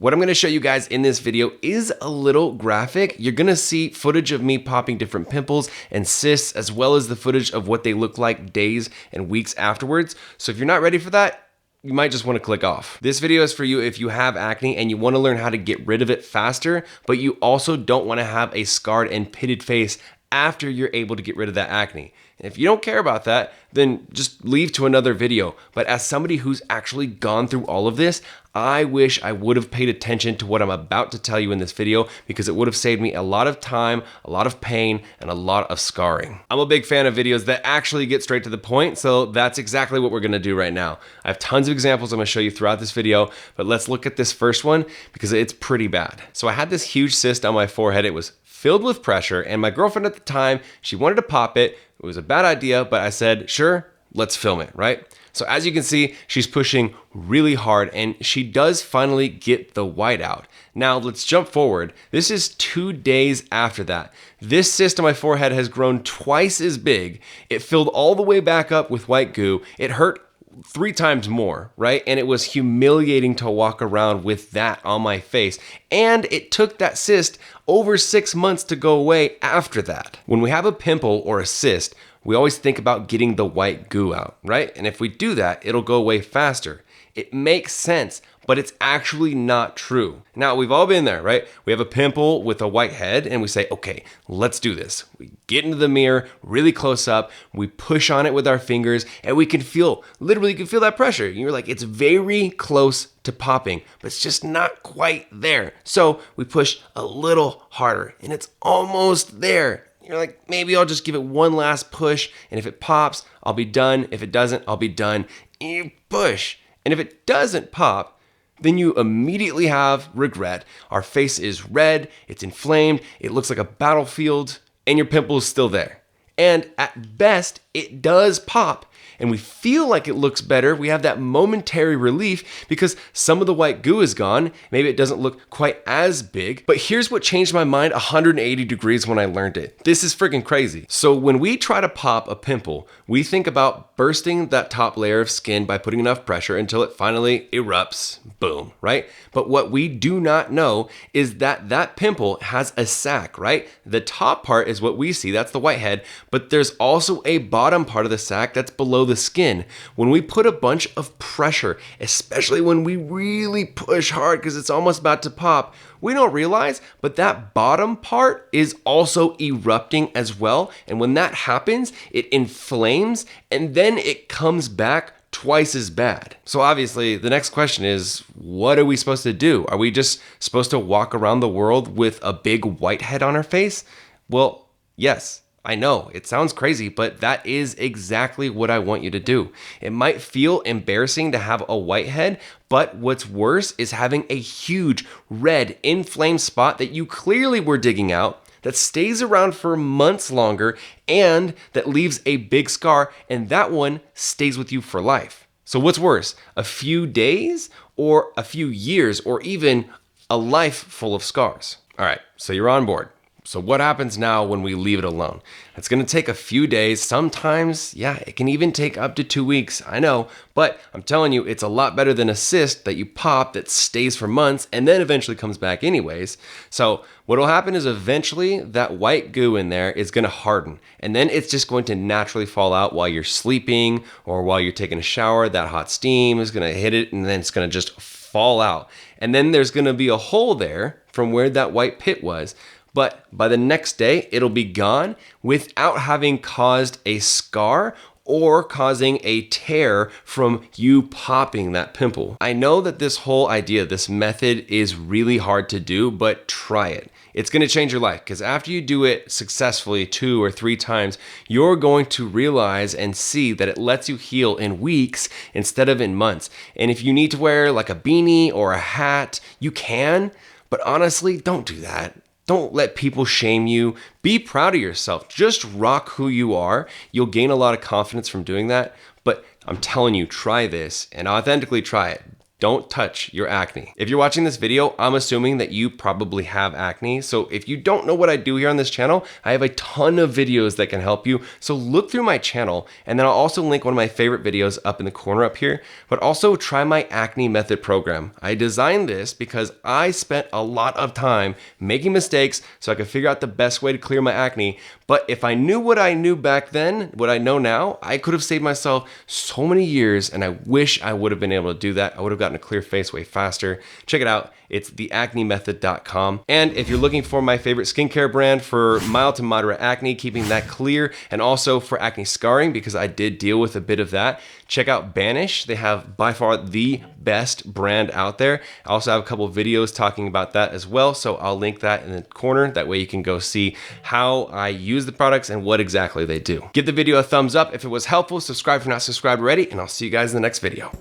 What I'm gonna show you guys in this video is a little graphic. You're gonna see footage of me popping different pimples and cysts, as well as the footage of what they look like days and weeks afterwards. So if you're not ready for that, you might just want to click off. This video is for you if you have acne and you want to learn how to get rid of it faster, but you also don't want to have a scarred and pitted face after you're able to get rid of that acne. And if you don't care about that, then just leave to another video. But as somebody who's actually gone through all of this, I wish I would have paid attention to what I'm about to tell you in this video, because it would have saved me a lot of time, a lot of pain, and a lot of scarring. I'm a big fan of videos that actually get straight to the point, so that's exactly what we're gonna do right now. I have tons of examples I'm gonna show you throughout this video, but let's look at this first one because it's pretty bad. So I had this huge cyst on my forehead. It was filled with pressure, and my girlfriend at the time, she wanted to pop it. It was a bad idea, but I said, sure, let's film it, right? So as you can see, she's pushing really hard and she does finally get the white out. Now let's jump forward. This is 2 days after that. This cyst on my forehead has grown twice as big. It filled all the way back up with white goo. It hurt 3 times more, right? And it was humiliating to walk around with that on my face. And it took that cyst over 6 months to go away after that. When we have a pimple or a cyst, we always think about getting the white goo out, right? And if we do that, it'll go away faster. It makes sense, but it's actually not true. Now, we've all been there, right? We have a pimple with a white head and we say, okay, let's do this. We get into the mirror really close up, we push on it with our fingers, and we can feel, literally you can feel that pressure. You're like, it's very close to popping, but it's just not quite there. So we push a little harder and it's almost there. You're like, maybe I'll just give it one last push, and if it pops, I'll be done. If it doesn't, I'll be done. And you push. And if it doesn't pop, then you immediately have regret. Our face is red, it's inflamed, it looks like a battlefield, and your pimple is still there. And at best, it does pop. And we feel like it looks better. We have that momentary relief because some of the white goo is gone. Maybe it doesn't look quite as big, but here's what changed my mind 180 degrees when I learned it. This is freaking crazy. So when we try to pop a pimple, we think about bursting that top layer of skin by putting enough pressure until it finally erupts, boom, right? But what we do not know is that that pimple has a sac, right? The top part is what we see, that's the white head, but there's also a bottom part of the sac that's below the skin. When we put a bunch of pressure, especially when we really push hard because it's almost about to pop, we don't realize, but that bottom part is also erupting as well. And when that happens, it inflames and then it comes back twice as bad. So obviously the next question is, what are we supposed to do? Are we just supposed to walk around the world with a big white head on our face? Well, yes. I know, it sounds crazy, but that is exactly what I want you to do. It might feel embarrassing to have a white head, but what's worse is having a huge red inflamed spot that you clearly were digging out, that stays around for months longer, and that leaves a big scar, and that one stays with you for life. So what's worse, a few days or a few years or even a life full of scars? All right, so you're on board. So what happens now when we leave it alone? It's gonna take a few days. Sometimes, yeah, it can even take up to 2 weeks, I know, but I'm telling you, it's a lot better than a cyst that you pop that stays for months and then eventually comes back anyways. So what'll happen is eventually that white goo in there is gonna harden, and then it's just going to naturally fall out while you're sleeping or while you're taking a shower. That hot steam is gonna hit it and then it's gonna just fall out. And then there's gonna be a hole there from where that white pit was. But by the next day, it'll be gone without having caused a scar or causing a tear from you popping that pimple. I know that this whole idea, this method is really hard to do, but try it. It's gonna change your life, because after you do it successfully 2 or 3 times, you're going to realize and see that it lets you heal in weeks instead of in months. And if you need to wear like a beanie or a hat, you can, but honestly, don't do that. Don't let people shame you. Be proud of yourself. Just rock who you are. You'll gain a lot of confidence from doing that. But I'm telling you, try this and authentically try it. don't touch your acne. If you're watching this video, I'm assuming that you probably have acne. So if you don't know what I do here on this channel, I have a ton of videos that can help you. So look through my channel, and then I'll also link one of my favorite videos up in the corner up here, but also try my acne method program. I designed this because I spent a lot of time making mistakes so I could figure out the best way to clear my acne. But if I knew what I knew back then, what I know now, I could have saved myself so many years, and I wish I would have been able to do that. I would have gotten a clear face way faster. Check it out. It's theacnemethod.com. And if you're looking for my favorite skincare brand for mild to moderate acne, keeping that clear, and also for acne scarring, because I did deal with a bit of that, check out Banish. They have by far the best brand out there. I also have a couple of videos talking about that as well, so I'll link that in the corner. That way you can go see how I use the products and what exactly they do. Give the video a thumbs up if it was helpful, subscribe if you're not subscribed already, and I'll see you guys in the next video.